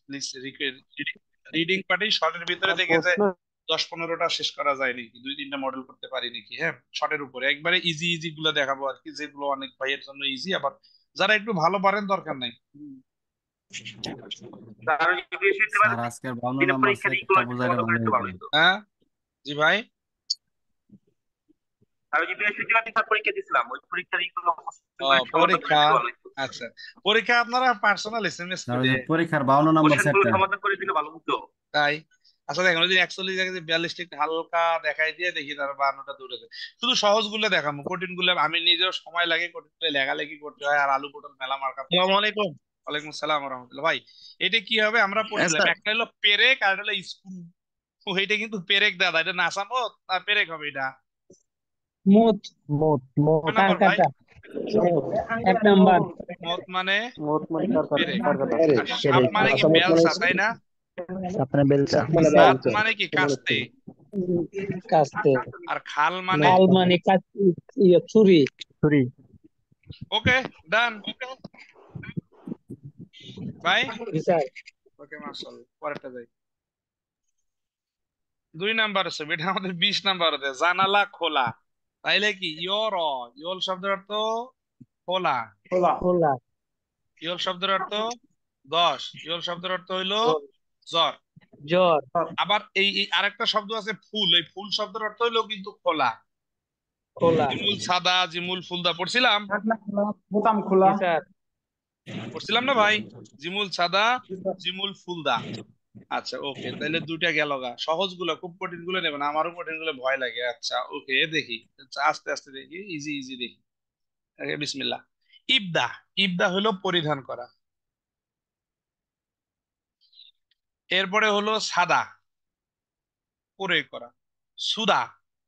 Please reading party শর্টের ভিতরে দেখে যে প্রশ্ন 10-15টা শেষ করা যায় নাকি, 2-3টা মডেল করতে পারি নাকি। হ্যাঁ, শর্টের উপরে একবারে ইজি ইজি গুলো দেখাবো আর কি, যেগুলো অনেক ভাইয়ের জন্য ইজি, আবার যারা একটু ভালো পারেন দরকার নাই। স্যার যদি এসে দিতে স্যার পারেন আজকের 52 দিনে নাম্বার পরীক্ষার সেটটা ইগুলো একটু বুঝাইলে ফলো ভালো করে একটু ভালো হতো। হতো। হ্যাঁ জি ভাই, আর যদি এসে দিতে পরীক্ষা দিছিলাম ওই পরীক্ষার ইগুলো ও সমাধান করে পরীক্ষা, দিলে ভালো হতো। আচ্ছা পরীক্ষা আপনারা পার্সোনাল এসএমএস স্যার ওই করে যে পরীক্ষার 52 নাম্বার কোশ্চেন গুলো সেটটা সমাধান করে দিলে ভালো হতো। তাই? আচ্ছা দেখেন, ওই যে 41 জায়গায় 42টা একটু হালকা দেখাই দিয়ে দেখি তার 52টা দূরে যায়। শুধু সহজ গুলো দেখাবো, কঠিন গুলো আমি নিজেও সময় লাগে, কঠিন গুলো লেখালেখি করতে হয়, আর আলু পটল মেলা মার্কা। আসসালামু আলাইকুম। ওয়ালাইকুম আসসালাম রহমতুল্লাহ। ভাই এটা কি হবে, আমরা পড়ছিলাম স্যার একটা হলো পেরেক আর একটা হলো স্ক্রু। এটা কিন্তু পেরেক দাদা, এটা নাসামত আর পেরেক হবে এটা। মুত মোট মোট কয় নাম্বার ভাই? কারকাটা 1 নাম্বার। মত মানে মোট মানে কার পেরেক, কাটা আর সাপ মানে কি বেলসা, তাই না? আপনার বেলচা সাত মানে কি কাস্তে, কাস্তে। আর খাল মানে কাল মানে ছুরি। ছুরি। ওকে ডান ভাই। স্যার ওকে মাশাআল্লাহ, পরেরটা যাই। 2 নাম্বার আছে এটা আমাদের 20 নাম্বার আছে, জানালা খোলা। তাইলে কি ইয়ল শব্দের অর্থ খোলা, খোলা। ইয়ল শব্দের অর্থ 10, ইয়ল শব্দের অর্থ হইলো জ্বর। জ্বর। আবার এই আরেকটা শব্দ আছে ফুল, এই ফুল শব্দের অর্থ হইলো কিন্তু খোলা। খোলা। জিমুল সাদা, জিমুল ফুলদা পড়ছিলাম, বোতাম খোলা। স্যার পড়ছিলাম না ভাই? জিমুল সাদা, জিমুল ফুলদা। আচ্ছা ওকে, তাহলে 2টা গেল গা। সহজ গুলো, খুব কঠিন গুলো নেবেন, আমারও কঠিন গুলো ভয় লাগে। আচ্ছা ওকে দেখি, আচ্ছা, আস্তে আস্তে দেখি, ইজি ইজি দেখি। ওকে বিসমিল্লাহ। ইবদা, ইবদা হলো পরিধান করা। এরপরে হলো সাদা, পরে করা। সুদা,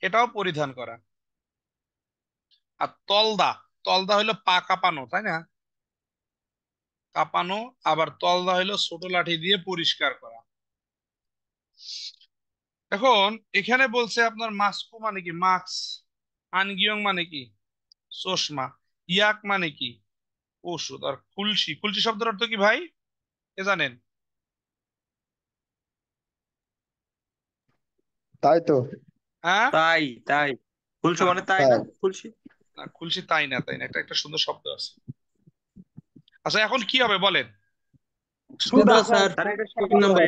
এটাও পরিধান করা। আর তলদা, তলদা হলো পা কাঁপানো, তাই না? কাঁপানো। আবার তলদা হলো ছোট লাঠি দিয়ে পরিষ্কার করা। এখন এখানে বলছে আপনার মাস্কু মানে কি, মাস্ক। আনগিয়ং মানে কি, চশমা। ইয়াক মানে কি, ওষুধ। আর খুলসি, খুলসি শব্দের অর্থ কি ভাই এ জানেন? তাই তো। হ্যাঁ তাই তাই খুলছো না মানে তাই না তাই। খুলছি। না, খুলসি তাই না, তাই না, একটা একটা সুন্দর শব্দ আছে। আচ্ছা এখন কি হবে বলেন? সুদা স্যার স্যার 3 নম্বর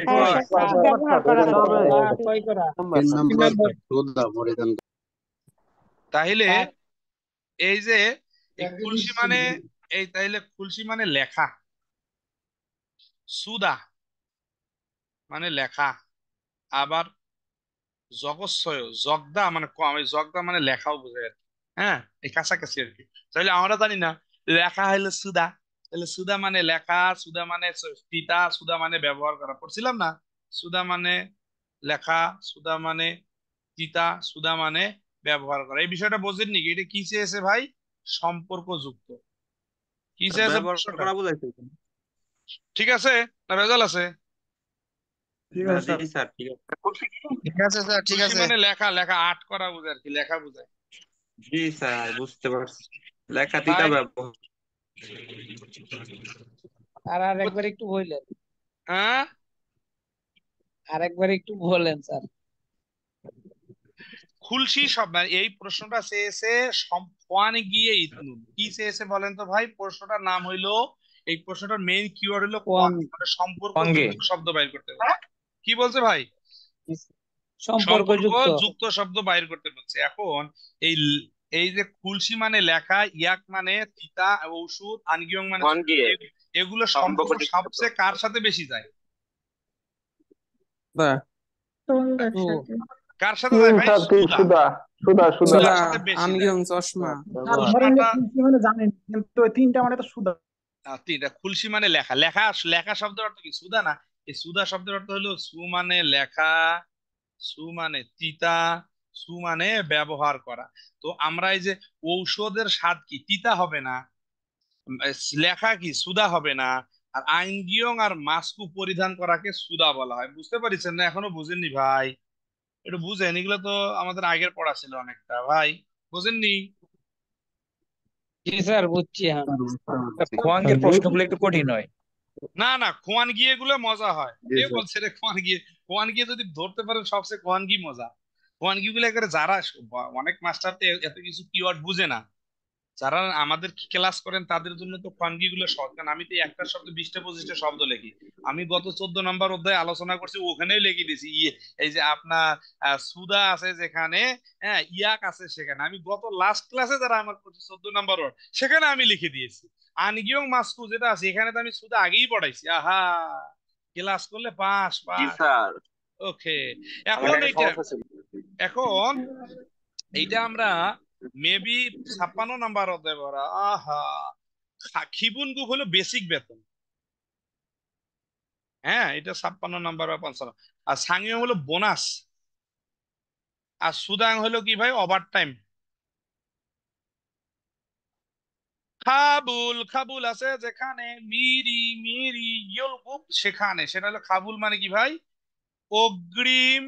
ব্যবহার করা ক্রয় করা। 3 নাম্বার তাইলে এই যে এই খুলসি মানে, এই তাইলে খুলসি মানে লেখা, সুদা মানে লেখা। আবার জগৎসয়, জগদা মানে কম, এই জগদা মানে লেখাও বোঝায় আর কি। হ্যাঁ, এই কাছাকাছি আর কি। তাহলে আমরা জানি না লেখা হলো সুদা, তাহলে সুদা মানে লেখা, সুদা মানে পিতা, সুদা মানে ব্যবহার করা, পড়ছিলাম না? সুদা মানে লেখা, সুদা মানে পিতা, সুদা মানে ব্যবহার করা। এই বিষয়টা বোঝেন নাকি? এটা কি চেয়েছে ভাই? সম্পর্ক যুক্ত। কি চেয়েছে ব্যবহার প্রশ্নটা? করা বোঝাইছে। ঠিক আছে না ভেজাল আছে? ঠিক হ্যাঁ আছে জি স্যার ঠিক আছে। ঠিক আছে স্যার, ঠিক খুলসি আছে। মানে লেখা, লেখা আর্ট করা বোঝায় আর কি, লেখা বোঝায়। জি স্যার বুঝতে পারছি। লেখা দিতা তাই ব্যবহার। আর একবার একটু বললেন, হ্যাঁ, আরেকবার একটু বলেন স্যার। খুলসি সব মানে এই প্রশ্নটা চেয়েছে ফোয়ানে গিয়ে ইতনুন। কি চেয়েছে বলেন তো ভাই? প্রশ্নটার নাম হইলো, এই প্রশ্নটার মেইন কিওয়ার্ড হলো কোন মানে সম্পর্ক সঙ্গে যুক্ত শব্দ বাইর করতে বলছে। কি বলছে ভাই? সম্পর্ক সম্পর্ক যুক্ত। যুক্ত শব্দ বাইর করতে বলছে। এখন এই এই যে খুলসি মানে লেখা, ইয়াক মানে তিতা, ঔষধ, আনগিয়ং মানে সঙ্গে এগুলো সম্পর্ক সম্পর্ক যুক্ত শব্দ। সবচেয়ে কার সাথে বেশি যায়? টু। কার সাথে যায় ভাই? স্যার সুদা। সুদা, সুদা সুদা। সুদার সাথে বেশি যায়। চশমা। ব্যবহার। ধরেন যে চশমাটা খুলছি মানে জানেন কিন্তু ওই 3টা মানে তো সুদা। তিনটা। খুলসি মানে লেখা, লেখা লেখা শব্দের অর্থ কি? সুদা না? এই সুদা শব্দের অর্থ হলো সু মানে লেখা, সু মানে তিতা, সু মানে ব্যবহার করা। তো আমরা এই যে ঔষধের স্বাদ কি তিতা হবে না, লেখা কি সুদা হবে না, আর আইনগিয়ং আর মাস্কু পরিধান করাকে সুদা বলা হয়। বুঝতে পারছেন না? এখনো বুঝেননি ভাই? একটু বুঝেন, এগুলো তো আমাদের আগের পড়া ছিল অনেকটা ভাই, বুঝেননি? জি স্যার বুঝছি। হ্যাঁ বুঝতে পারছি। খোয়াঙ্গের প্রশ্নগুলো একটু কঠিন হয়। না না, খোয়ান গিয়ে গুলো মজা হয়। জি কে স্যার। বলছে রে খোয়ান গিয়ে? খোয়ান গিয়ে যদি ধরতে পারেন সবচেয়ে খোয়ান গি মজা। খোয়ান গি গুলো করে যারা অনেক মাস্টার তো এত কিছু কিওয়ার্ড বুঝে না, যারা আমাদের ক্লাস করেন তাদের জন্য তো খোয়ানগি গুলো সহজ, কারণ আমি তো একটা শব্দ 20টা 25টা শব্দ লিখি। আমি গত 14 নম্বর অধ্যায়ে আলোচনা করছি, ওখানেই লিখে দিয়েছি ইয়ে, এই যে আপনার সুদা আছে যেখানে, হ্যাঁ ইয়াক আছে সেখানে, আমি গত লাস্ট ক্লাসে যারা আমার করছে 14 নম্বর ওয়ার্ড, সেখানে আমি লিখে দিয়েছি। আনগিয়ং মাস্কু যেটা আছে এখানে তো আমি সুদা আগেই পড়াইছি। আহা, ক্লাস করলে পাস জি পাস। স্যার। ওকে, আমার এখন একটা এইটা, সমস্যা ছিল। এখন এইটা আমরা মেবি 56 নম্বর অধ্যায় পড়া। আহা, খিবুন গুক হলো বেসিক বেতন। হ্যাঁ, এটা 56 নম্বর বা 55। আর সাংইয়ং হলো বোনাস। আর সুদাং হলো কি ভাই? Over time. খাবুল, খাবুল আছে যেখানে, মিরি মিরি ইয়লগুপ সেখানে, সেটা হলো খাবুল মানে কি ভাই? অগ্রিম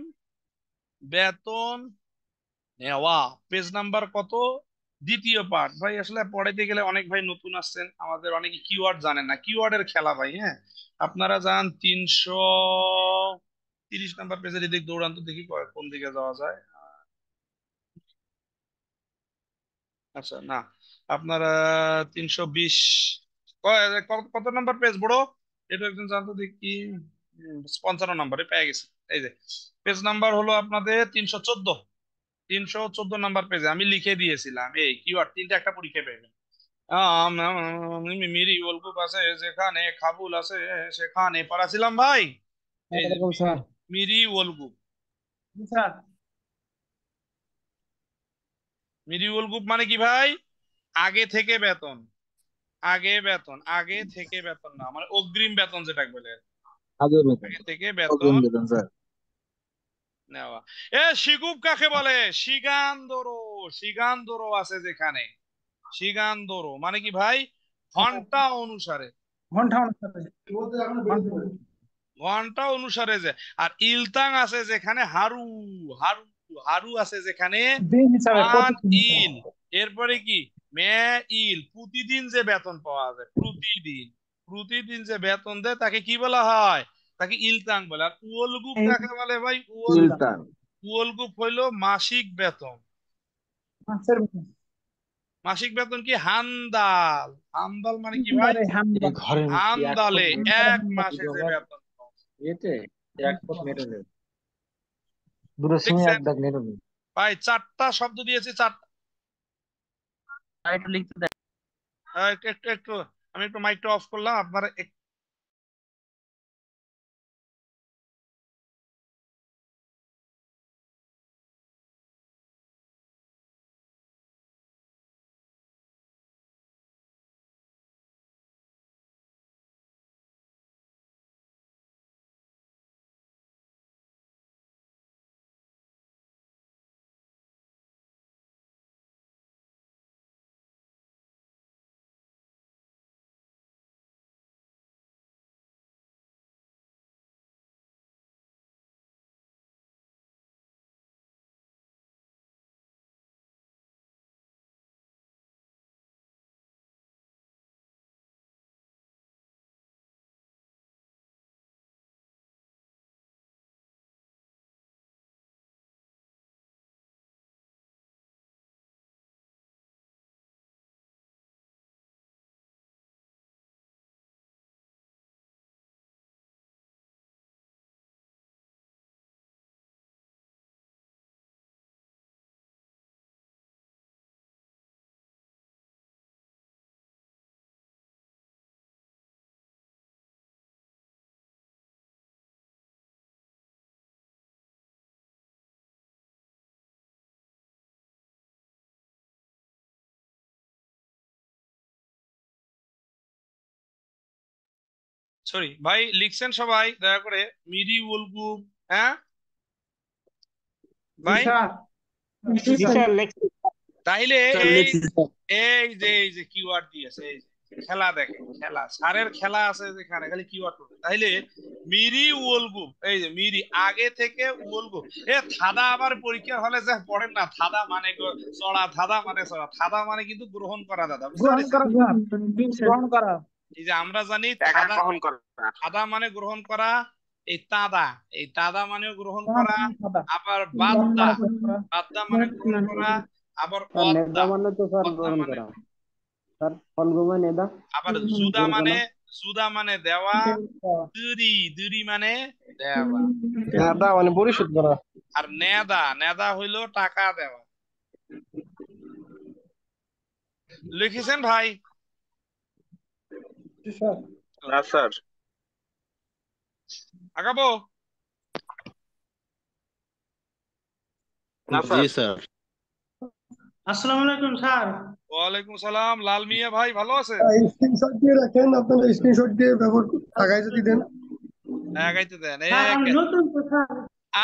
বেতন নেওয়া। পেজ নাম্বার কত? দ্বিতীয় পার্ট। ভাই আসলে পড়াইতে গেলে অনেক ভাই নতুন আসছেন, আমাদের অনেকে কিওয়ার্ড জানেন না, কিওয়ার্ডের খেলা ভাই। হ্যাঁ, আপনারা যান 330 নম্বর পেজের এদিক দৌড়ান তো, দেখি কোন দিকে যাওয়া যায়। আচ্ছা না, আপনারা 320, কত নম্বর পেজ বড়? এটা একজন জানতো দেখি। 55 নম্বরে পেয়ে গেছে। এই যে পেজ নাম্বার হলো আপনাদের 314। 314 নম্বর পেজে আমি লিখে দিয়েছিলাম এই কিওয়ার্ড তিনটা, একটা পরীক্ষা পেবেন। মিরি ওলকুপ আছে যেখানে, খাবুল আছে সেখানে পড়াছিলাম ভাই। এই যে এরকম স্যার। মিরি ওলকুপ। জি স্যার। মিরি ওলকুপ মানে কি ভাই? আগে থেকে বেতন, আগে বেতন, আগে থেকে বেতন না, মানে অগ্রিম বেতন যেটা বলে, আগে বেতন। আগে থেকে অগ্রিম বেতন বেতন স্যার। নেওয়া। শিগুপ কাকে বলে? সিগান্দরো। সিগান্দরো আছে যেখানে, সিগান্দরো মানে কি ভাই? ঘন্টা অনুসারে, ঘন্টা অনুসারে। ঘন্টা। ঘন্টা অনুসারে যে। আর ইলতাং আছে যেখানে, হারু, হারু, হারু আছে যেখানে, দিন হিসাবে, মান প্রতিদিন ইল। হিসাবে। এরপরে কি? মে ইল, প্রতিদিন যে বেতন পাওয়া যায়, প্রতিদিন, প্রতিদিন যে বেতন দেয় তাকে কি বলা হয়? তাকে ইলতাং বলে। আর উয়োলগুপ এই কাকে বলে ভাই? ইলতাম। ইলতান। উয়োলগুপ হইলো মাসিক বেতন। মাসের বেতন। মাসিক বেতন কি? হান্দাল। হান্দাল মানে কি ভাই? একেবারে হামদা। হান্দালে হামদার এক হামদা। মাসে যে বেতন পাওয়া যায়। দুটো সিমে দেখছেন এক দাগ নেই তুমি। ভাই? 4টা শব্দ দিয়েছি, 4টা। একটু লিখতে দেখ। একটু একটু একটু, আমি একটু মাইকটা অফ করলাম, আপনারা সরি ভাই, লিখছেন সবাই দয়া করে? মিরি উলগুপ, হ্যাঁ জি ভাই? স্যার। জি স্যার, লেখছি। তাইলে স্যার এই, লিখছি স্যার। এই যে কিওয়ার্ড দিয়েছে, এই যে খেলা দেখেন, খেলা সারের খেলা আছে যেখানে, খালি কিওয়ার্ড করবে। তাইলে মিরি উলগুপ, এই যে মিরি আগে থেকে, উলগুপ থাদা। আবার পরীক্ষার হলে যে পড়েন না, থাদা মানে চড়া, থাদা মানে চড়া, থাদা মানে কিন্তু গ্রহণ করা, দাদা বুঝতে গ্রহণ পারছেন? করা স্যার। গ্রহণ করা। এই যে আমরা জানি টাকা থাদা, গ্রহণ করা। থাদা মানে গ্রহণ করা, এই তাদা মানেও গ্রহণ তোমার করা, কি খাতা আবার মন বাদ্দা, মানে গ্রহণ করা বাদ্দা মানে গ্রহণ করা, আবার স্যার নেদা অদ্দা, মানে তো স্যার অদ্দা গ্রহণ মানে, করা স্যার ফলগুমা নেদা আবার জুদা বের মানে, করা জুদা মানে দেওয়া, দুরি, দুরি মানে দেওয়া, নেদা মানে পরিশোধ করা। আর নেদা, নেদা হইলো টাকা দেওয়া। লিখেছেন ভাই? জি স্যার না স্যার। আগাবো? না জি স্যার। স্যার। আসসালামু আলাইকুম স্যার। ওয়ালাইকুম সালাম। লাল মিয়া ভাই ভালো আছেন? স্ক্রিনশট দিয়ে রাখেন, আপনারা স্ক্রিনশট দিয়ে ব্যবহার আগায় যদি দেন। আগাইতে দেন। স্যার আমি নতুন তো স্যার।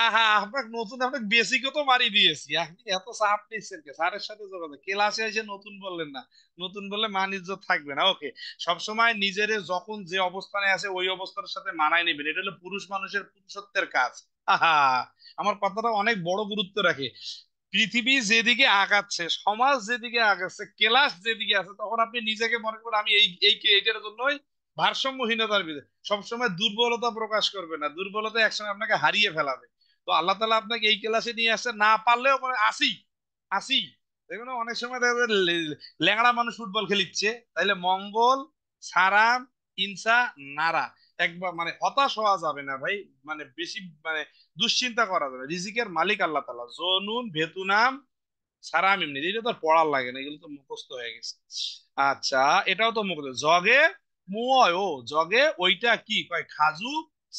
আহা, আপনাকে নতুন, আপনাকে বেসিকও তো মারি দিয়েছি, আপনি এত চাপ নিচ্ছেন কে? স্যারের সাথে যোগাযোগ, ক্লাসে এসে নতুন বললেন না, নতুন বললে মান ইজ্জত থাকবে না। ওকে, সবসময় নিজেরে যখন যে অবস্থানে আছে ওই অবস্থার সাথে মানায় নেবেন, এটা হলো পুরুষ মানুষের পুরুষত্বের কাজ। আহা, আমার কথাটা অনেক বড় গুরুত্ব রাখে। পৃথিবী যেদিকে আগাচ্ছে, সমাজ যেদিকে আগাচ্ছে, ক্লাস যেদিকে আছে, তখন আপনি নিজেকে মনে করেন আমি এইটার জন্যই ভারসাম্যহীনতার ভিতরে সবসময় দুর্বলতা প্রকাশ করবে না, দুর্বলতা একসময় আপনাকে হারিয়ে ফেলাবে। তো আল্লাহ তালা আপনাকে এই ক্লাসে নিয়ে আসছে, না পারলেও মানে আসি আসি। দেখুন অনেক সময় দেখা যায় ল্যাংড়া মানুষ ফুটবল খেলিচ্ছে, তাইলে মঙ্গল, সারাম, ইনসা, নারা, একবার মানে হতাশ হওয়া যাবে না ভাই, মানে বেশি মানে দুশ্চিন্তা করা যাবে। রিজিকের মালিক আল্লাহ তালা, জনুন, ভেতুনাম, সারাম, এমনি এটা তো আর পড়ার লাগে না, এগুলো তো মুখস্থ হয়ে গেছে। আচ্ছা, এটাও তো মুখস্থ। জগে মুয়, ও জগে ওইটা কি কয়, খাজু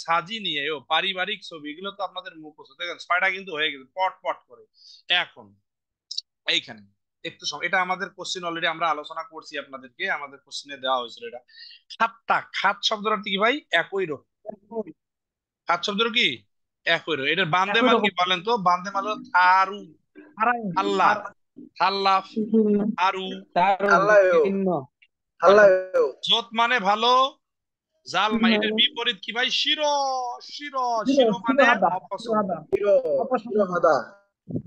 সাজি নিয়ে, ও পারিবারিক ছবি, এগুলো তো আপনাদের মুখস্থ। দেখেন ছয়টা কিন্তু হয়ে গেছে পট পট করে। এখন এইখানে একটু এটা আমাদের কোশ্চিন অলরেডি আমরা আলোচনা করছি, আপনাদেরকে আমাদের কোশ্চিনে দেওয়া হয়েছিল এটা। খাতটা, খাত শব্দটা কি ভাই? একই রকম। খাত শব্দটা কি? একই রকম। এটার বান্দে একই মাল রকম কি বলেন তো? বান্দে মাল হলো থারু, হারাই আল্লাহ, আর থাল্লাফ, আরু। তারও আল্লাহও ভিন্ন আল্লাহও জোত মানে ভালো, জাল মানে এটার বিপরীত কি ভাই? শির, শির, শিরো শির মানে শিরোহাদা অপছন্দ। শিরোহাদা চির অপছন্দ চিরহাদা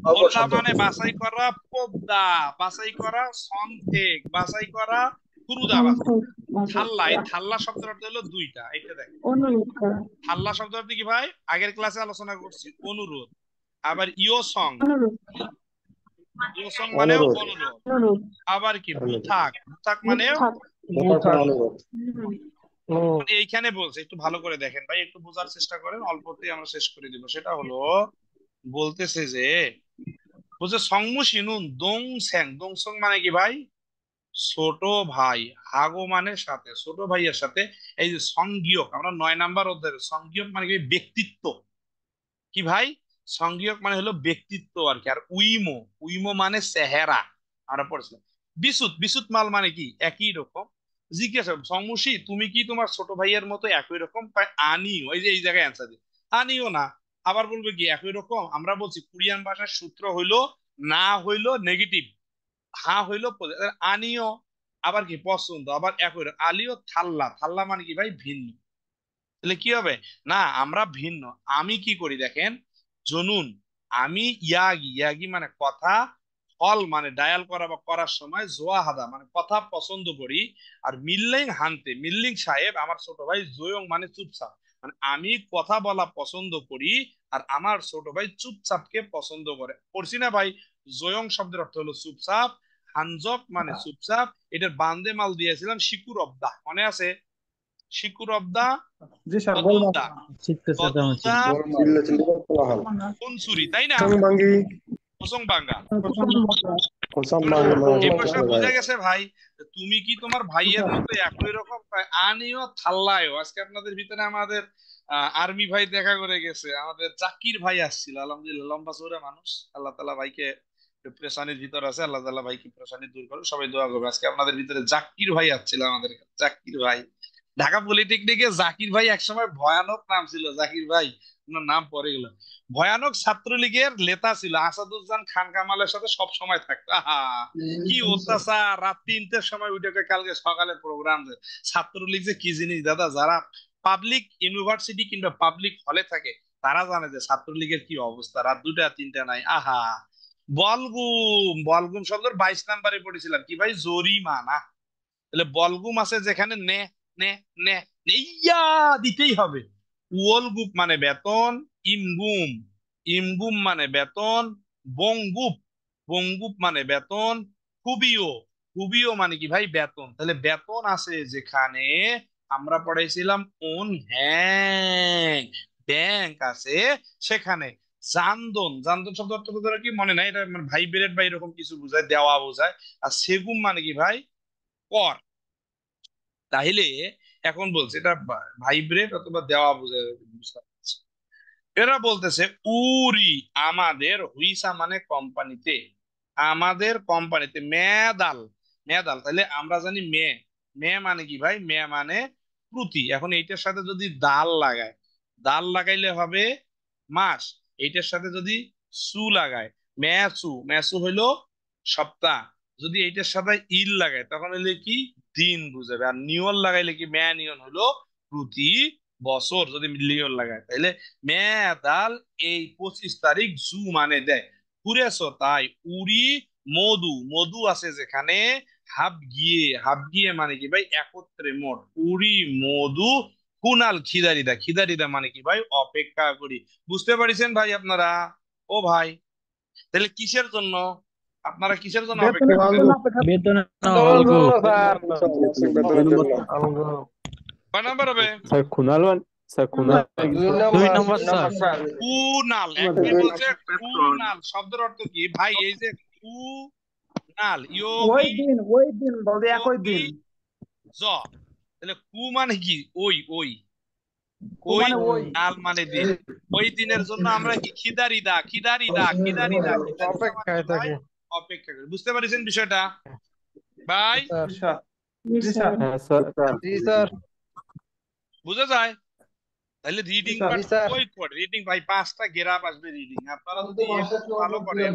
বললা অপশব্দ। মানে বাছাই করা, পোবদা বাছাই করা, সন্তেক বাছাই করা, ফুরুদা বাছাই। থাল্লা, এই থাল্লা শব্দের অর্থ হলো দুইটা, এটা দেখেন। থাল্লা শব্দের অর্থ কি ভাই? আগের ক্লাসে আলোচনা করছি, অনুরোধ। আবার ইয় সং, ইয় সং মানেও অনুরোধ। অনুরোধ। আবার কি বুথাক, বুথাক মানেও। অনুরোধ। এইখানে বলছে, একটু ভালো করে দেখেন ভাই, একটু বোঝার চেষ্টা করেন, অল্পতেই আমরা শেষ করে দিব। সেটা হলো বলতেছে যে, বলছে সংমু সিনুন দং স্যাং, দং সং মানে কি ভাই? ছোট ভাই, হাগো মানে সাথে, ছোট ভাইয়ের সাথে। এই যে সংগীয়ক, আমরা 9 নাম্বার অধ্যায়, সংগীয়ক মানে কি? ব্যক্তিত্ব। কি ভাই? সংগীয়ক মানে হলো ব্যক্তিত্ব আর কি। আর উইমো, উইমো মানে চেহারা, আমরা পড়ছিলাম। বিশুত, বিশুত মাল মানে কি? একই রকম। জিজ্ঞাসা সমুশি, তুমি কি তোমার ছোট ভাইয়ের মতো একই রকম? আনিও, এই যে এই জায়গায় অ্যান্সার দিই, আনিও না। আবার বলবে কি একই রকম? আমরা বলছি কোরিয়ান ভাষার সূত্র হইলো না হইলো নেগেটিভ, হা হইলো positive। আনিও আবার কি পছন্দ, আবার একই রকম। আলিও থাল্লা, থাল্লা মানে কি ভাই? ভিন্ন। তাহলে কি হবে? না আমরা ভিন্ন। আমি কি করি দেখেন, জনুন, আমি ইয়াগি, ইয়াগি মানে কথা, ফল মানে ডায়াল করা বা করার সময়, জোয়াহাদা মানে কথা পছন্দ করি। আর মিল্লিং হানতে, মিল্লিং সাহেব আমার ছোট ভাই, জয়ং মানে চুপচাপ, মানে আমি কথা বলা পছন্দ করি আর আমার ছোট ভাই চুপচাপকে পছন্দ করে। পড়ছি না ভাই? জয়ং শব্দের অর্থ হলো চুপচাপ, হানজক মানে চুপচাপ। এটার বান্দে মাল দিয়েছিলাম শিকুর অব্দা, মনে আছে? শিকুর অব্দা, জি স্যার গোলমাল কদুলদা, শিখতেছে তেমন কদুলদা, চিল্লা চিল্লি কোলাহল। কুনসুরি, তাই না? বাঙ্গি কোসং বাঙ্গা। কোসাম মানে বাঙ্গি এই মাশাআল্লাহ প্রশ্ন চলে বুঝা যায়। গেছে ভাই? তুমি কি তোমার ভাইয়ের মতো একই রকম? আনিও থাল্লায়ও। আজকে আপনাদের ভিতরে আমাদের আর্মি ভাই দেখা করে গেছে, আমাদের জাকির ভাই আসছিল, আলহামদুলিল্লাহ, লম্বা চৌড়া মানুষ। আল্লাহ তালা ভাইকে, প্রেশানির ভিতর আছে, আল্লাহ তালা ভাইকে প্রেশানি দূর করো, সবাই দোয়া করবে। আজকে আপনাদের ভিতরে জাকির ভাই আসছিল আমাদের, জাকির ভাই। ঢাকা পলিটেকনিকে জাকির ভাই একসময় ভয়ানক নাম ছিল, জাকির ভাই ওনার নাম পরে গেল। ভয়ানক ছাত্রলীগের নেতা ছিল, আসাদুজ্জামান খান কামালের সাথে সব সময় থাকতো। আহা, কি অত্যাচার! রাত 3টের সময় উঠে কালকে সকালে প্রোগ্রাম। ছাত্রলীগ যে কি জিনিস দাদা, যারা পাবলিক ইউনিভার্সিটি কিংবা পাবলিক হলে থাকে তারা জানে যে ছাত্রলীগের কি অবস্থা, রাত 2টা 3টা নাই। আহা, বলগুম, বলগুম শব্দের 22 নাম্বারে পড়েছিলাম কি ভাই? জরিমানা। তাহলে বলগুম আছে যেখানে নে, নে নে নে, ইয়া দিতেই হবে। উয়লগুপ মানে বেতন, ইমগুম ইমগুম মানে বেতন, বঙ্গুপ বঙ্গুপ মানে বেতন, খুবিও খুবিও মানে কি ভাই বেতন। তাহলে বেতন আছে যেখানে আমরা পড়াইছিলাম ওন হ্যাং, ব্যাংক আছে সেখানে। জানদন জানদন শব্দ অর্থ বোঝায় কি মনে নাই, এটা মানে ভাইব্রেট বা এরকম কিছু বোঝায়, দেওয়া বোঝায়। আর সেগুম মানে কি ভাই কর। তাইলে এখন বলছে এটা ভাইব্রেট অথবা দেওয়া বোঝায় বুঝতে পারছি। এরা বলতেছে উরি আমাদের, হুইসা মানে কোম্পানিতে, আমাদের কোম্পানিতে মেদাল মেদাল। তাহলে আমরা জানি মে, মে মানে কি ভাই, মে মানে প্রতি। এখন এইটার সাথে যদি দাল লাগায়, দাল লাগাইলে হবে মাস। এইটার সাথে যদি সু লাগায়, মেসু, মেসু হইলো সপ্তাহ। যদি এইটার সাথে ইল লাগায় তখন হইলে কি দিন বুঝাবে। আর নিয়ন লাগাইলে কি ম্যানিয়ন হলো প্রতি বছর। যদি লিওন লাগায় তাইলে মেদাল এই 25 তারিখ জু মানে দেয় পুরেছ। তাই উড়ি মধু, মধু আছে যেখানে হাব গিয়ে মানে কি ভাই একত্রে মোট। উড়ি মধু কুনাল খিদারিদা, খিদারিদা মানে কি ভাই অপেক্ষা করি। বুঝতে পারিছেন ভাই আপনারা? ও ভাই, তাহলে কিসের জন্য আপনারা কিসের জন্য অপেক্ষা বেতনের করেন? জন্য অপেক্ষা বেতন বেতনের অলগু। জন্য স্যার। বেতনের জন্য। কয় নাম্বার হবে? স্যার খুনাল স্যার খুনাল দুই দুই নম্বর নম্বর স্যার। স্যার। কুনাল, এক ভাই বলছে কুনাল শব্দের অর্থ কি ভাই? এই যে কুনাল, ওই ইয়োগি দিন বলতে একই যোগী দিন। জ। তাহলে কু মানে কি ওই ওই, কু ওই মানে ওই। নাল মানে দিন। ওই দিনের জন্য আমরা কি খিদারিদা খিদারিদা খিদারিদা খিদারিদা মানে কি অপেক্ষায় ভাই থাকি। অপেক্ষা করি। বুঝতে পারছেন বিষয়টা ভাই? স্যার। জি স্যার। হ্যাঁ স্যার। জি স্যার। বুঝা যায়? তাহলে রিডিং জি পার্ট স্যার। ওই করে রিডিং ভাই 5টা গেরাপ আসবে রিডিং। আপনারা যদি একটু ভালো করেন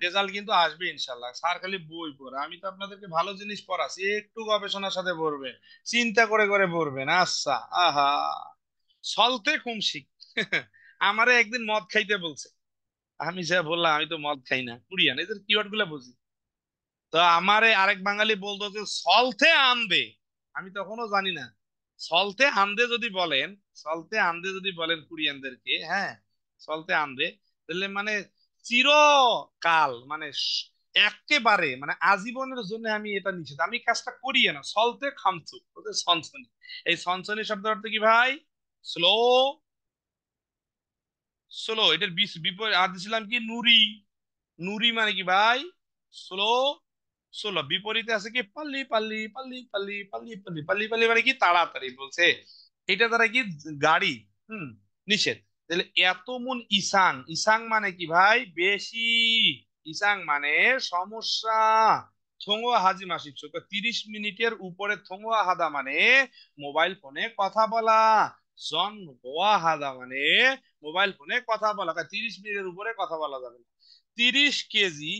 রেজাল্ট কিন্তু আসবে ইনশাল্লাহ। স্যার খালি বই পড়ে, আমি তো আপনাদেরকে ভালো জিনিস পড়াচ্ছি, একটু গবেষণার সাথে পড়বে, চিন্তা করে করে পড়বেন। আচ্ছা, আহা সলতে খুমশিক আমারে একদিন মদ খাইতে বলছে। আমি যা বললাম আমি তো মদ খাই না, কুড়িয়ান এদের কিওয়ার্ড গুলা বুঝি। তো আমারে আরেক বাঙালি বলতো যে সলতে আনবে, আমি তখনও জানি না। সলতে আনদে যদি বলেন, সলতে আনদে যদি বলেন কুরিয়ানদেরকে, হ্যাঁ সলতে আনদে, তাহলে মানে চিরকাল মানে একেবারে মানে আজীবনের জন্য আমি এটা নিষেধ, আমি কাজটা করি না। সলতে খামছু ওদের সনসনি, এই সনসনি শব্দ অর্থ কি ভাই? Slow, slow. এটার বিপরীত আর দিছিলাম কি নুরি, নুরি মানে কি ভাই স্লো, স্লো। বিপরীতে আছে কি পাল্লি পাল্লি পাল্লি পাল্লি পাল্লি পাল্লি পাল্লি পাল্লি মানে কি তাড়াতাড়ি বলছে। এটা দ্বারা কি গাড়ি হুম নিষেধ। তাহলে এত মন ইসাং, ইসাং মানে কি ভাই বেশি, ইসাং মানে সমস্যা। থোঙ্গা হাজি মাসিক 30 মিনিটের উপরে থোঙ্গা হাদা মানে মোবাইল ফোনে কথা বলা। জন গোয়া হাদা মানে মোবাইল ফোনে কথা বলা। 30 মিনিটের উপরে কথা বলা যাবে না। 30 কেজি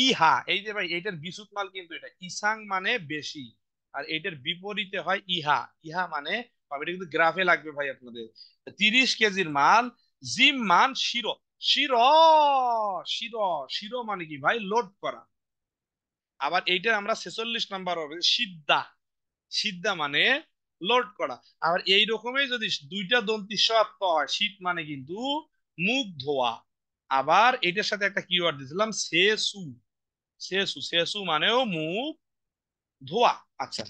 ইহা, এই যে ভাই এইটার বিশুদ্ধ মাল কিন্তু এটা ইসাং মানে বেশি, আর এটার বিপরীতে হয় ইহা, ইহা মানে এটা কিন্তু গ্রাফে লাগবে ভাই আপনাদের। 30 কেজির মাল জিম মান শিরো, শিরো শিরো শিরো মানে কি ভাই লোড করা। আবার এইটার আমরা 46 নাম্বার হবে সিদ্ধা, সিদ্ধা মানে লোড করা। আবার এই রকমই যদি দুইটা দন্তি সত্য হয়, শীত মানে কিন্তু মুখ ধোয়া। আবার এটার সাথে একটা কিওয়ার্ড দিয়েছিলাম সেসু, সেসু, সেসু মানেও মুখ ধোয়া। আচ্ছা,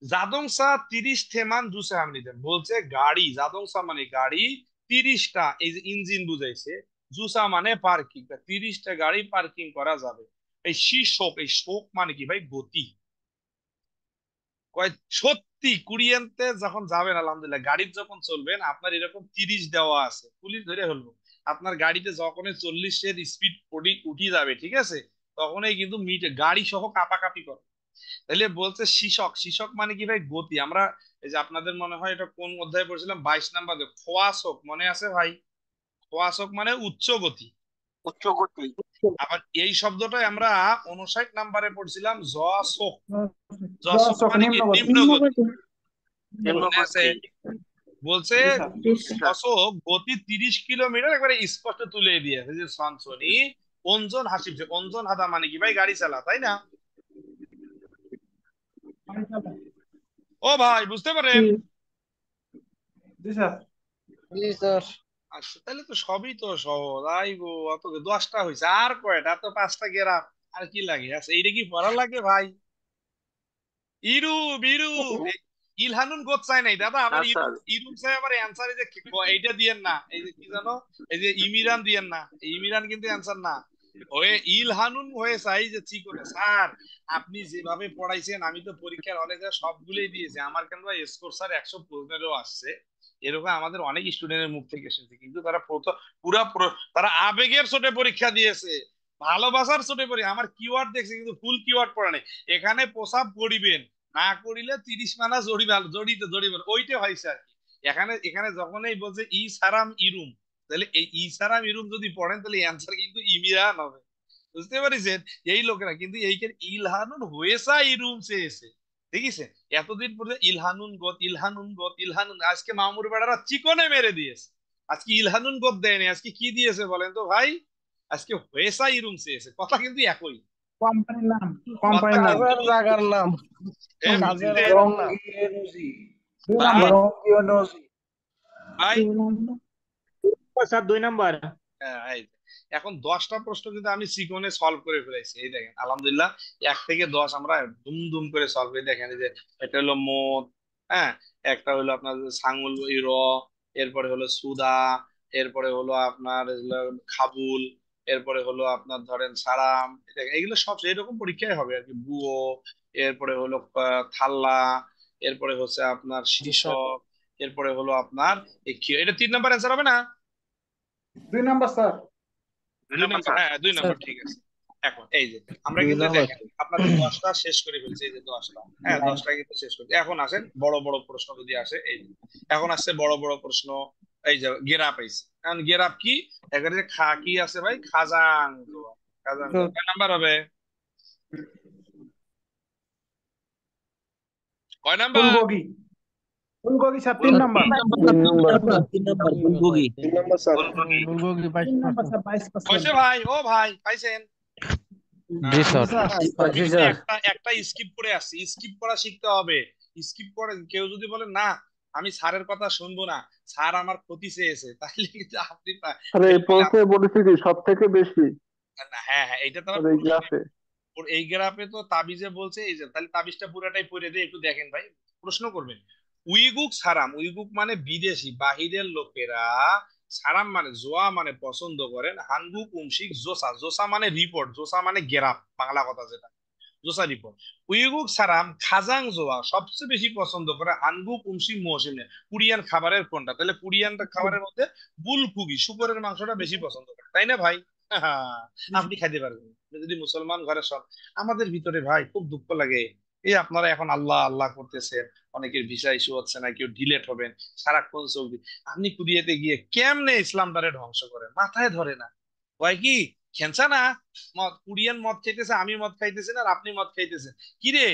জাদংসা 30 থেমান জুসে আমনিতে বলছে গাড়ি, জাদংসা মানে গাড়ি, 30টা এই যে ইঞ্জিন বুঝাইছে, জুসা মানে পার্কিং, 30টা গাড়ি পার্কিং করা যাবে। এই শোক, এই শোক মানে কি ভাই গতি। কয় সত্যি কুরিয়ানতে যখন যাবেন আলহামদুলিল্লাহ গাড়ির যখন চলবেন আপনার এরকম 30 দেওয়া আছে, পুলিশ ধরে ফেলবো। আপনার গাড়িতে যখনই 40-এর স্পিড উঠি যাবে ঠিক আছে, তখনই কিন্তু গাড়ি সহ কাঁপাকাঁপি করে। তাহলে বলছে শীষক, শীষক মানে কি ভাই গতি। আমরা এই যে আপনাদের মনে হয় এটা কোন অধ্যায়ে পড়ছিলাম 22 নাম্বার খোয়াশক মনে আছে ভাই? খোয়াশক মানে উচ্চ গতি। উচ্চ গতি। আবার এই শব্দটাই আমরা 59 নাম্বারে পড়ছিলাম জশক, জশক দর্শক মানে কি নিম্নগতি। নিম্ন গতি। নিম্ন মনে আছে? গতি। বলছে জি স্যার। অশোক গতি 30 কিলোমিটার একবারে স্পষ্ট তুলে দিয়েছে যে সনসনি অঞ্জন হাসিবছে। অঞ্জন হাদা মানে কি ভাই গাড়ি চালা, তাই না? ও ভাই বুঝতে পারেন? জি স্যার। জি স্যার। আচ্ছা তাহলে তো সবই তো সহজ। আই গো, অত 10টা হয়েছে, আর কয়টা? তো 5টা গেরাম, আর কি লাগে? আচ্ছা এইটা কি পড়া লাগে ভাই? ইরুম ইরুম ইলহানুন গোত চাই নাই দাদা, না আবার স্যার, ইরুম ইরুম চাই, আবার অ্যান্সার এই যে এইটা দিয়েন না, এই যে কি জানো, এই যে ইমিরান দিয়েন না, এই ইমিরান কিন্তু অ্যান্সার না। ওয়ে ইলহানুন হয়ে চাই যে চিকনে স্যার। আপনি যেভাবে পড়াইছেন আমি তো পরীক্ষার হলে যা সবগুলোই দিয়েছি, আমার কেন ভাই স্কোর স্যার 115 আসছে। এরকম আমাদের অনেক স্টুডেন্টের মুখ থেকে এসেছে, কিন্তু তারা তারা আবেগের চোটে পরীক্ষা দিয়েছে, ভালোবাসার চোটে পরীক্ষা। আমার কিওয়ার্ড দেখছে কিন্তু ফুল কিওয়ার্ড পড়ে নাই। এখানে প্রসাব করিবেন, না করিলে 30 মানা জড়িত জড়িবেন, ওইটা হয়েছে আর কি। এখানে এখানে যখনই বলছে ই সারাম ইরুম, তাহলে এই ই সারাম ইরুম যদি পড়েন তাহলে অ্যান্সার কিন্তু ইমিরান হবে। বুঝতে পারিছেন? এই লোকেরা কিন্তু এইখানে ইলহানুন হয়েসা ইরুম চেয়েছে, ঠিক আছে? এতদিন পরে ইলহানুন গত ইলহানুন গত ইলহানুন, আজকে মামুর বেড়ারা চিকনে মেরে দিয়েছে। আজকে ইলহানুন গত দেয়নি, আজকে কি দিয়েছে বলেন তো ভাই? আজকে হয়েসা ইরুম চেয়েছে, কথা কিন্তু একই। কোম্পানির নাম, কথা কোম্পানির নাম। কিন্তু কাজের জায়গার নাম। এ কাজের বুঝছেন? জায়গার নাম। দুই ভাই নাম্বার। ভাই স্যার 2 নাম্বার। হ্যাঁ, এই যে। এখন 10টা প্রশ্ন কিন্তু আমি চিকনে সলভ করে ফেলেছি, এই দেখেন আলহামদুলিল্লাহ। 1 থেকে 10 আমরা দুম দুম করে সলভ করে, দেখেন এই যে এটা হলো মদ, হ্যাঁ, একটা হলো আপনার যে ছাঙ্গুল এরপরে হলো সুদা, এরপরে হলো আপনার এগুলো খাবুল, এরপরে হলো আপনার ধরেন সারাম, দেখেন এগুলো সব এরকম পরীক্ষায় হবে আর কি। বুয়ো, এরপরে হলো থাল্লা, এরপরে হচ্ছে আপনার জি স্যার। শীর্ষক, এরপরে হলো আপনার এটা 3 নম্বর অ্যান্সার হবে না? 2 নাম্বার স্যার। দুই 2 নম্বর নম্বর, স্যার। হ্যাঁ 2 নম্বর, স্যার ঠিক আছে। এখন এই যে আমরা 2 কিন্তু নাম্বার। দেখেন আপনাদের 10টা শেষ করে ফেলছি, এই যে 10টা, হ্যাঁ 10টা কিন্তু শেষ করছি। এখন আসেন বড় বড় প্রশ্ন যদি আসে, এই যে এখন আসছে বড় বড় প্রশ্ন। এই যে গেরাপ আইছে, এখন গেরাপ কি? এখানে যে কি আছে ভাই? খাজাং দোয়া, খাজাং দোয়া কয় নাম্বার হবে? কয় নাম্বার? ফুলকপি। ফুলকপি স্যার 3 নাম্বার। 3 নম্বর স্যার। ফুলকপি। ফুলকপি 3 নাম্বার 22%। স্যার 22%। কইছে ভাই, ও ভাই পাইছেন? জি হ্যাঁ, স্যার। আমি কিন্তু একটা একটা স্কিপ করে আসছি, স্কিপ করা শিখতে হবে। স্কিপ করে কেউ যদি বলে না আমি স্যারের কথা শুনবো না, স্যার আমার ক্ষতি চেয়েছে, তাহলে কিন্তু আপনি আরে এই তাহলে প্রশ্নে বলেছি কি সব থেকে বেশি হ্যাঁ হ্যাঁ, এটা তো আবার আর এই গ্রাফে। এই গ্রাফে তো তাবিজে বলছে, এই যে তাহলে তাবিজটা পুরাটাই পড়ে দিয়ে একটু দেখেন ভাই, প্রশ্ন করবেন। উইগুক সারাম, উইগুক মানে বিদেশি বাহিরের লোকেরা, সারাম মানে জোয়া মানে পছন্দ করেন, হানগুক উমশিক জোসা, জোসা মানে রিপোর্ট, জোসা মানে গেরাপ, বাংলা কথা যেটা জোসা রিপোর্ট। উইগুক সারাম খাজাং জোয়া সবচেয়ে বেশি পছন্দ করে হানগুক উমশি মৌসুমে। কোরিয়ান খাবারের কোনটা? তাহলে কোরিয়ান খাবারের মধ্যে বুলকুগি শুকরের মাংসটা বেশি পছন্দ করে, তাই না ভাই? আপনি খাইতে পারবেন আপনি যদি মুসলমান ঘরে সব। আমাদের ভিতরে ভাই খুব দুঃখ লাগে, এই আপনারা এখন আল্লাহ আল্লাহ করতেছেন, অনেকের ভিসা ইস্যু হচ্ছে না, কেউ ডিলেট হবেন, সারাক্ষণ চলবে। আপনি কুরিয়াতে গিয়ে কেমনে ইসলামটারে ধ্বংস করেন, মাথায় ধরে না। হয় কি, খেনছা না? মদ, কুরিয়ান মদ খাইতেছে, আমি মদ খাইতেছি না, আর আপনি মদ খাইতেছেন, কি রে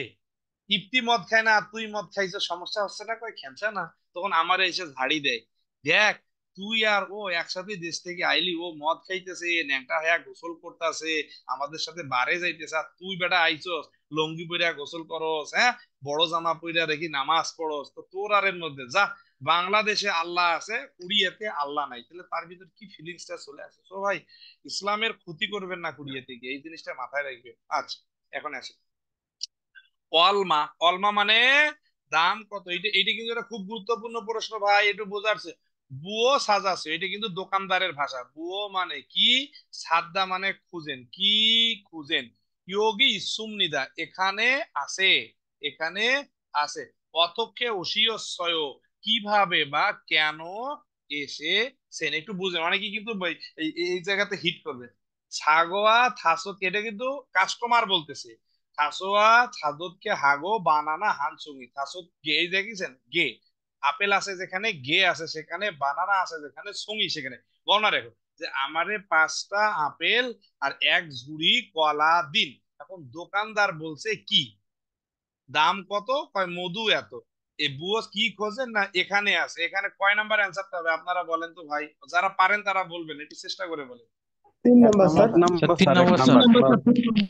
ইপ্তি মদ খায় না আর তুই মদ খাইছ, সমস্যা হচ্ছে না? কয় খেনছা না। তখন আমার এসে ঝাড়ি দেয়, দেখ তুই আর ও একসাথে দেশ থেকে আইলি, ও মদ খাইতেছে, ন্যাংটা হয়ে গোসল করতেছে, আমাদের সাথে বারে যাইতেছে, আর তুই বেটা আইছস লঙ্গি পইরা গোসল করস, হ্যাঁ বড় জামা পইরা দেখি নামাজ পড়স, তো তোর আর এর মধ্যে যা। বাংলাদেশে আল্লাহ আছে, কুড়িয়াতে আল্লাহ নাই, তাহলে তার ভিতর কি ফিলিংসটা চলে আসে? তো ভাই ইসলামের ক্ষতি করবেন না কুড়িয়াতে গিয়ে, এই জিনিসটা মাথায় রাখবেন। আচ্ছা এখন আসে অলমা, অলমা মানে দাম কত? এইটা এইটা কিন্তু একটা খুব গুরুত্বপূর্ণ প্রশ্ন ভাই, একটু বোঝাচ্ছে। বুয়ো সাজাচ্ছে, এটা কিন্তু দোকানদারের ভাষা। বুয়ো মানে কি? সাদ্দা মানে খুঁজেন, কি খুঁজেন? ইয়োগি সুমনিদা, এখানে আছে, এখানে আছে। অতক্ষে অসীয়স্বয়, কিভাবে বা কেন এসেছেন, একটু বুঝেন, অনেকে কিন্তু এই এই জায়গাতে হিট করবে। ছাগোয়া থাসত, এটা কিন্তু কাস্টমার বলতেছে। থাসোয়া ছাদতকে হাগো বানানা হানসুমি, থাসত গে, এই দেখেছেন গে, আপেল আছে যেখানে গে আছে সেখানে, বানানা আছে যেখানে সঙ্গী সেখানে। গণনা রেখো যে আমারে 5টা আপেল আর 1 ঝুড়ি কলা দিন। এখন দোকানদার বলছে কি দাম কত? কয় মধু এত। এ বুয়ো কি খোঁজেন না এখানে আছে, এখানে কয় নাম্বার অ্যান্সারটা হবে আপনারা বলেন তো ভাই? যারা পারেন তারা বলবেন, একটু চেষ্টা করে বলেন। Number sir. তিন নম্বর স্যার।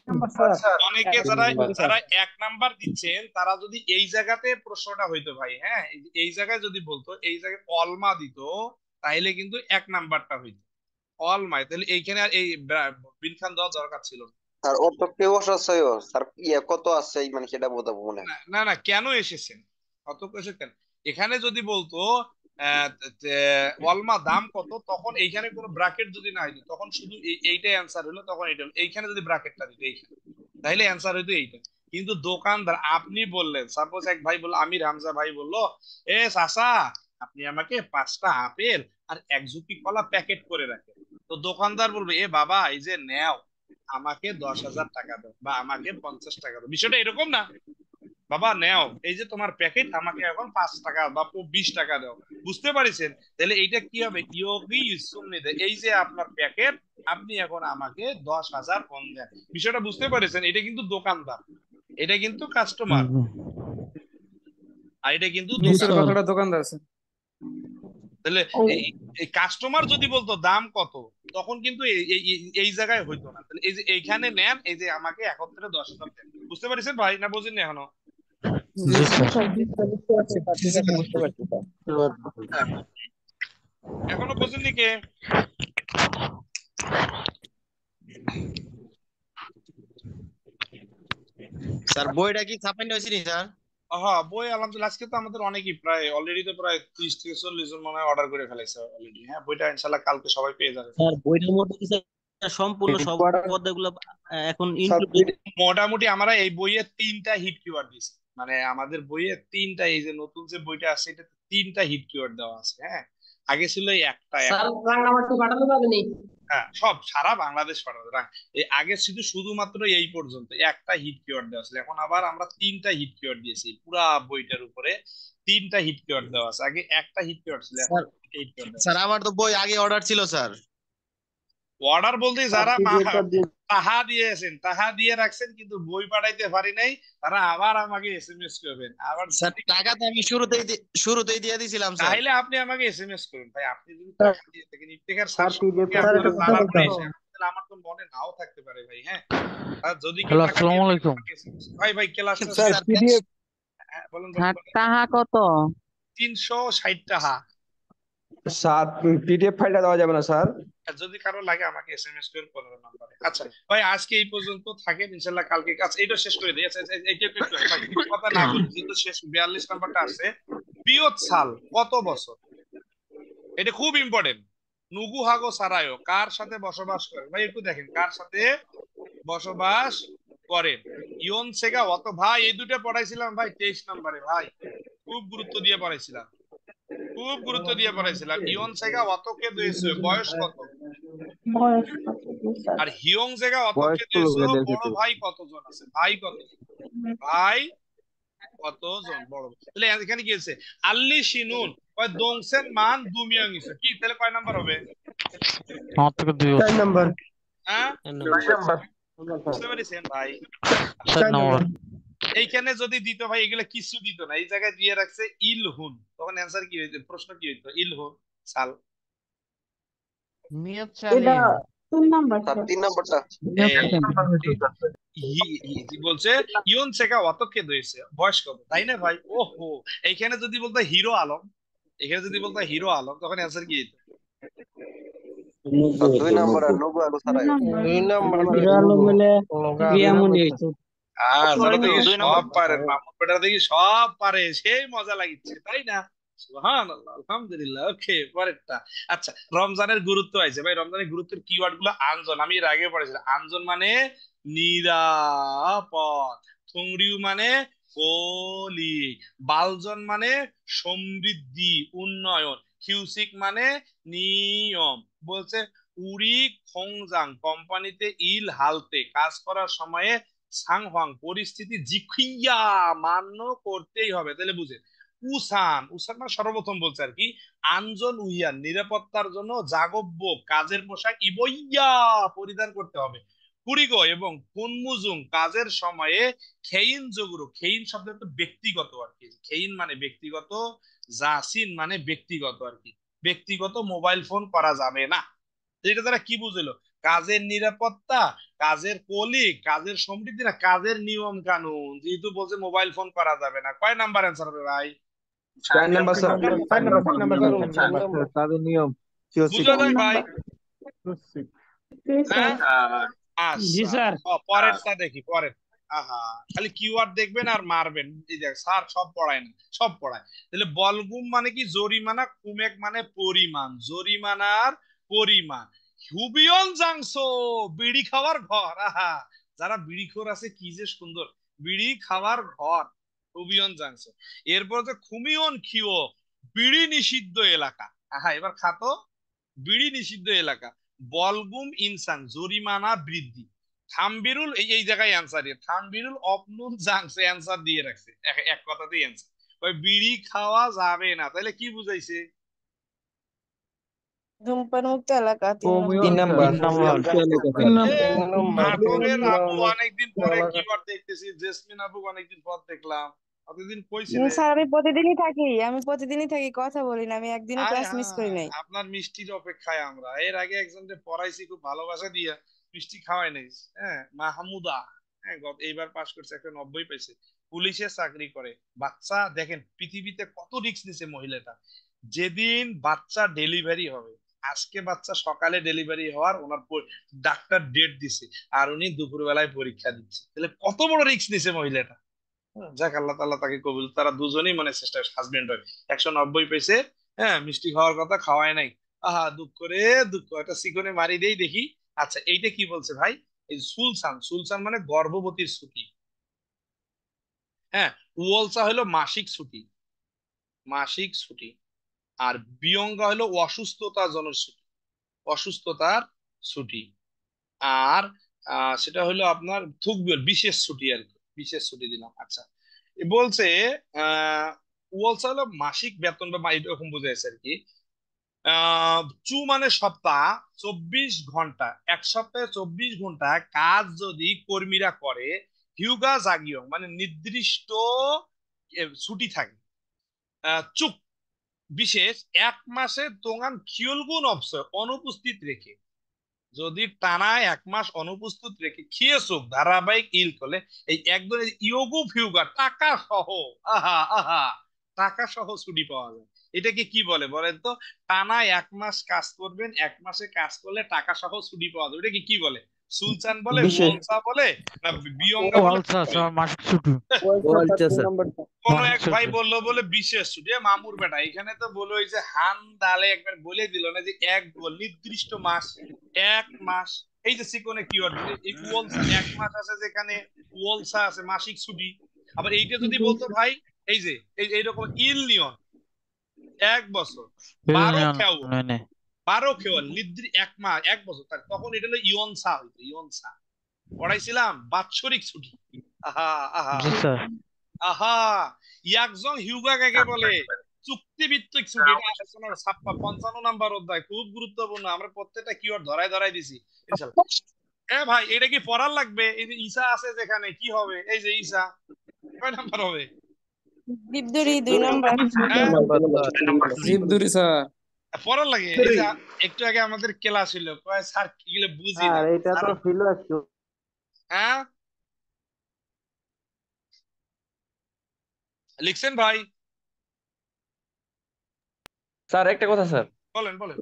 Number sir. অনেকে যারা যারা 1 নাম্বার দিচ্ছেন তারা যদি এই জায়গাতে প্রশ্নটা হইতো ভাই, হ্যাঁ এই জায়গায় যদি বলতো, এই জায়গায় অলমা দিত, তাইলে কিন্তু 1 নাম্বারটা হইতো অলমায়, তাহলে এইখানে আর এই বিন খান দেওয়ার দরকার ছিল না। স্যার অত কেউ অসহায় স্যার কত আছে মানে সেটা বোঝাবো মনে হয়। না না না, কেন এসেছেন অত কিছু কেন? এখানে যদি বলতো অলমা দাম কত, তখন এইখানে কোনো ব্র্যাকেট যদি না হইতো, তখন শুধু এইটাই অ্যান্সার হলো, তখন এইটা হলো। এইখানে যদি ব্র্যাকেটটা দিত এইখানে, তাহলে অ্যান্সার হইতো এইটা। কিন্তু দোকানদার আপনি বললেন, সাপোজ এক ভাই বললো, আমির হামজা ভাই বললো, এ চাচা আপনি আমাকে 5টা আপেল আর 1 ঝুঁকি কলা প্যাকেট করে রাখেন। তো দোকানদার বলবে, এ বাবা এই যে নেও, আমাকে 10,000 টাকা দাও বা আমাকে 50 টাকা দাও। বিষয়টা এরকম না, বাবা নেও এই যে তোমার প্যাকেট, আমাকে এখন 5 টাকা বা 20 টাকা দাও। বুঝতে পারছেন? তাহলে এইটা কি হবে, ইয়োগি ইসুমনিদে, এই যে আপনার প্যাকেট, আপনি এখন আমাকে 10,000 কম দেন। বিষয়টা বুঝতে পারছেন? এটা কিন্তু দোকানদার, এটা কিন্তু কাস্টমার, আর এটা কিন্তু কথাটা দোকানদার আছে। তাহলে এই কাস্টমার যদি বলতো দাম কত, তখন কিন্তু এই জায়গায় হইতো না। তাহলে এই যে এইখানে নেন, এই যে আমাকে একত্রে 10,000 দেন। বুঝতে পারছেন ভাই, না বোঝেননি এখনো? এখনো বোঝেননি কে? স্যার বইটা কি ছাপানো হয়েছে নি স্যার? হ্যাঁ বই আলহামদুলিল্লাহ আজকে তো আমাদের অনেকই, প্রায় অলরেডি তো প্রায় 30 থেকে 40 জন মনে হয় অর্ডার করে ফেলেছে অলরেডি। হ্যাঁ বইটা ইনশাল্লাহ কালকে সবাই পেয়ে যাবে। স্যার বইটার মধ্যে কি স্যার সম্পূর্ণ সব অধ্যায়গুলো এখন ইনক্লুড? মোটামুটি আমরা এই বইয়ে 3টা হিট কিওয়ার্ড দিয়েছি, মানে আমাদের বইয়ে 3টা, এই যে নতুন যে বইটা আছে এটা 3টা হিট কিওয়ার্ড দেওয়া আছে। হ্যাঁ আগে ছিল এই একটা স্যার রান্নাবাড়ি পাঠাতে পারেনি? হ্যাঁ সব সারা বাংলাদেশ পাঠাবে। এই আগে শুধুমাত্র এই পর্যন্ত একটা হিট কিওয়ার্ড দেওয়া ছিল, এখন আবার আমরা 3টা হিট কিওয়ার্ড দিয়েছি পুরা বইটার উপরে। 3টা হিট কিওয়ার্ড দেওয়া আছে, আগে একটা হিট কিওয়ার্ড ছিল, এখন হিট কিওয়ার্ড দেওয়া স্যার আমার তো বই আগে অর্ডার ছিল স্যার। অর্ডার বলতে যারা তাহা দিয়েছেন, তাহা দিয়ে রাখছেন কিন্তু বই পাঠাইতে পারি নাই, তারা আবার আমাকে এসএমএস করবেন। আবার স্যার টাকা তো আমি শুরুতেই দিয়ে দিয়েছিলাম স্যার। তাহলে আপনি আমাকে এসএমএস করুন ভাই, আপনি যদি টাকা দিয়ে থাকেন ইফতেখার স্যার সম্পর্কে আপনারা জানার পরে এসে তাহলে আমার তো মনে নাও থাকতে পারে ভাই। হ্যাঁ আর যদি কেউ টাকা দিয়ে ভাই ভাই ক্লাসটা স্যার পিডিএফ বলুন টাকা কত? 360 টাকা। স্যার পিডিএফ ফাইলটা দেওয়া যাবে না স্যার? যদি কারো লাগে আমাকে এসএমএস করেন 15 নম্বরে। আচ্ছা ভাই আজকে এই পর্যন্ত থাকেন, ইনশাআল্লাহ কালকে কাজ এটা শেষ করে দিই। আচ্ছা এইটা একটু ভাই কথা না বলি, যেহেতু শেষ 42 নাম্বারটা আছে, পিয়ত সাল কত বছর, এটা খুব ইম্পর্টেন্ট। নুগু হাগো সারায়ো কার সাথে বসবাস করেন, ভাই একটু দেখেন কার সাথে বসবাস করেন। ইয়ন সেগা অত, ভাই এই দুটো পড়াইছিলাম ভাই 23 নম্বরে, ভাই খুব গুরুত্ব দিয়ে পড়াইছিলাম, খুব গুরুত্ব দিয়ে পড়াইছিলাম। ইয়ন সেগা অতকে দিয়েছে বয়স কত, আর হিয়ং জায়গা অতকে দিয়েছে বড় ভাই কতজন আছে, ভাই কতজন, ভাই কতজন বড়। তাহলে এখানে কি আছে, আল্লি শিনুন ওই দংসেন মান দুমিয়াং ইসে কি, তাহলে কয় নাম্বার হবে? 4 নাম্বার। হ্যাঁ 4 নাম্বার। বুঝতে পেরেছেন ভাই? 4 নাম্বার। এইখানে যদি দিত ভাই এগুলা কিছু দিত না, এই জায়গায় দিয়ে রাখছে ইলহুন, তখন অ্যান্সার কি হইতো, প্রশ্ন কি হইতো, ইলহুন সাল। এটা 3 নাম্বার স্যার 3 নাম্বারটা বলছে ইয়ন সেকা অতকে দিয়েছে বয়স কত, তাই না ভাই? ওহো এইখানে যদি বলতো হিরো আলম, এখানে যদি বলতো হিরো আলম, তখন অ্যান্সার কি হইতো? 2 নাম্বার আর নুগু হাগো সারায়ো। 2 নাম্বার। ক্রিয়ামণি হইতো। সব পারেন, মামুন বেটা দেখি সব পারে, সেই মজা লাগিচ্ছে তাই না? সুবহানাল্লাহ আলহামদুলিল্লাহ। ওকে পরেরটা। আচ্ছা রমজানের গুরুত্ব আছে ভাই, রমজানের গুরুত্বের কিওয়ার্ড গুলো আনজন, আমি এর আগে পড়েছিলাম। আনজন মানে নিরাপদ, থুংরিউ মানে কলি, বালজন মানে সমৃদ্ধি উন্নয়ন, কিউসিক মানে নিয়ম। বলছে উরি খংজাং কোম্পানিতে ইল হালতে কাজ করার সময়ে সাংহোয়াং পরিস্থিতি জিখিয়া মান্য করতেই হবে। তাহলে বুঝে উসান, উসান মানে সর্বপ্রথম বলছে আর কি, আনজন উইয়ান নিরাপত্তার জন্য জাগব্য কাজের পোশাক ইবইয়া পরিধান করতে হবে। কুরিগো এবং কুনমুজুং কাজের সময়ে খেইন যোগুরু, খেইন শব্দ তো ব্যক্তিগত আর কি, খেইন মানে ব্যক্তিগত, জাসিন মানে ব্যক্তিগত আর কি, ব্যক্তিগত মোবাইল ফোন করা যাবে না। এটা তারা কি বুঝলো, কাজের নিরাপত্তা, কাজের কলিগ, কাজের সমৃদ্ধি, না কাজের নিয়ম কানুন? যেহেতু বলছে মোবাইল ফোন করা যাবে না, কয় নাম্বার অ্যান্সার হবে ভাই? 4 নাম্বার স্যার। 4 নাম্বার তাদের নিয়ম বুঝা যায় ভাই? জি স্যার। হ্যাঁ জি আচ্ছা, স্যার। পরেরটা দেখি, পরের। আহা, খালি কিওয়ার্ড দেখবেন আর মারবেন। এই দেখ স্যার সব পড়ায় না, সব পড়ায়। তাহলে বলগুম মানে কি? জরিমানা। কুমেক মানে পরিমাণ, জরিমানার পরিমাণ। হিউবিয়ন জাংসো, বিড়ি খাওয়ার ঘর। আহা, যারা বিড়িখোর আছে কি যে সুন্দর, বিড়ি খাওয়ার ঘর, হিউবিয়ন জাংসো। এরপর যে খুমিয়ন খিও, বিড়ি নিষিদ্ধ এলাকা। আহা, এবার খাতো, বিড়ি নিষিদ্ধ এলাকা। বলগুম ইনসান, জরিমানা বৃদ্ধি। থাম্বিরুল, এই এই জায়গায় অ্যান্সার দিয়ে থাম্বিরুল অপনুন জাংস অ্যান্সার দিয়ে রাখছে, এক কথাতেই অ্যান্সার। ওই বিড়ি খাওয়া যাবে না, তাহলে কি বুঝাইছে? ধূমপান মুক্ত এলাকা 3 নাম্বার। নাটোরের আপু অনেকদিন পরে কিবার দেখতেছি, জেসমিন আপু অনেকদিন পর দেখলাম। অতদিন কইছিলে? স্যার আমি প্রতিদিনই থাকি, কথা বলি না, আমি একদিনও আয় ক্লাস মিস করি হ্যাঁ, নাই। আপনার মিষ্টির অপেক্ষায় আমরা। এর আগে একজনকে পড়াইছি খুব ভালোবাসা দিয়া, মিষ্টি খাওয়াই নাই। হ্যাঁ, মাহমুদা। হ্যাঁ, এইবার পাশ করছে, একটা 90 পাইছে। পুলিশে চাকরি করে। বাচ্চা দেখেন পৃথিবীতে কত রিস্ক নিছে মহিলাটা। যেদিন বাচ্চা ডেলিভারি হবে, আজকে বাচ্চা সকালে ডেলিভারি হওয়ার, ওনার ডাক্তার ডেট দিছে, আর উনি দুপুরবেলায় পরীক্ষা দিচ্ছে। তাহলে কত বড় রিস্ক নিছে মহিলাটা। যাক, আল্লাহ তাআলা তাকে কবুল। তারা দুজনেই মানে চেষ্টা, হাজবেন্ড ওয়াইফ। 190 পাইছে। হ্যাঁ, মিষ্টি খাওয়ার কথা, খাওয়ায় নাই। আহা, দুঃখ রে দুঃখ। একটা সিকনে মারি দেই দেখি। আচ্ছা, এইটা কি বলছে ভাই? এই সুলসান, সুলসান মানে গর্ভবতীর ছুটি। হ্যাঁ, উয়ালসা হলো মাসিক ছুটি, মাসিক ছুটি। আর বিয়ঙ্গা হলো অসুস্থতার জন্য ছুটি, অসুস্থতার ছুটি। আর সেটা হলো আপনার থুকবিল, বিশেষ ছুটি আর কি, বিশেষ ছুটি দিলাম। আচ্ছা, বলছে ওয়ালসা হলো মাসিক বেতন বা এরকম বোঝাইছে আর কি। চু মানে সপ্তাহ, 24 ঘন্টা, এক সপ্তাহে 24 ঘন্টা কাজ যদি কর্মীরা করে, হিউগা জাগিয়ং মানে নির্দিষ্ট ছুটি থাকে। চুক বিশেষ, 1 মাসের দোকান খিয়লগুন অবসর অনুপস্থিত রেখে, যদি টানা 1 মাস অনুপস্থিত রেখে খেয়েছো ধারাবাহিক ইল করলে, এই একদম ইয়োগু ফিউগা টাকা সহ। আহা আহা, টাকা সহ ছুটি পাওয়া যায়। এটাকে কি বলে বলেন তো? টানা 1 মাস কাজ করবেন, 1 মাসে কাজ করলে টাকা সহ ছুটি পাওয়া যায়। ওটাকে কি বলে? সুলতান বলে, বিশেষ। ওয়ালসা বলে, না বিয়ঙ্গা বলে? মাসিক ছুটি। কোন এক ভাই বললো বলে বিশেষ ছুটি। মামুর বেটা এখানে তো বলো, ওই যে হান দালে একবার বলে দিল না যে নির্দিষ্ট মাস, 1 মাস। এই যে সিকোনে কিওয়ার্ড দিলে, এই ওয়ালসা 1 মাস আছে, যেখানে ওয়ালসা আছে মাসিক ছুটি। আবার এইটা যদি বলতো ভাই, এই যে এইরকম ইলনিয়ন 1 বছর, 12 খেও, 12 খেও নির্দিষ্ট 1 মাস 1 বছর, তখন এটা হলো ইয়নসা হইতো, ইয়নসা। পড়াইছিলাম বাৎসরিক ছুটি। আহা আহা আহা, ইয়াকজং হিউগা কাকে বলে? চুক্তিভিত্তিক ছুটি। এটা আলোচনা 55 নাম্বার অধ্যায়, খুব গুরুত্বপূর্ণ। আমরা প্রত্যেকটা কিওয়ার্ড ধরায় ধরায় দিছি ইনশাআল্লাহ। ভাই এটা কি পড়ার লাগবে? এই যে ঈসা আছে যেখানে, কি হবে? এই যে ঈসা, কয় নাম্বার হবে? বিদ্যুরি 2 নাম্বার। জিবদুরি স্যার। পড়ার লাগে। এই যে একটু আগে আমাদের ক্লাস ছিল, কয় স্যার এগুলো বুঝি না। এটা তো ছিল একটু। হ্যাঁ, লিখছেন ভাই? স্যার একটা কথা স্যার। বলেন বলেন।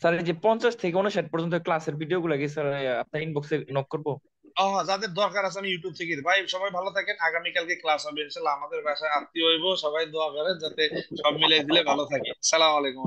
স্যার এই যে 50 থেকে 59 পর্যন্ত ক্লাসের ভিডিও গুলো কি স্যার আপনার ইনবক্সে নক করবো? যাদের দরকার আছে আমি ইউটিউব থেকে দিই। ভাই সবাই ভালো থাকেন, আগামীকালকে ক্লাস হবে ইনশাআল্লাহ। আমাদের বাসায় আত্মীয় হইব, সবাই দোয়া করেন যাতে সব মিলাই দিলে ভালো থাকি। সালাম আলাইকুম।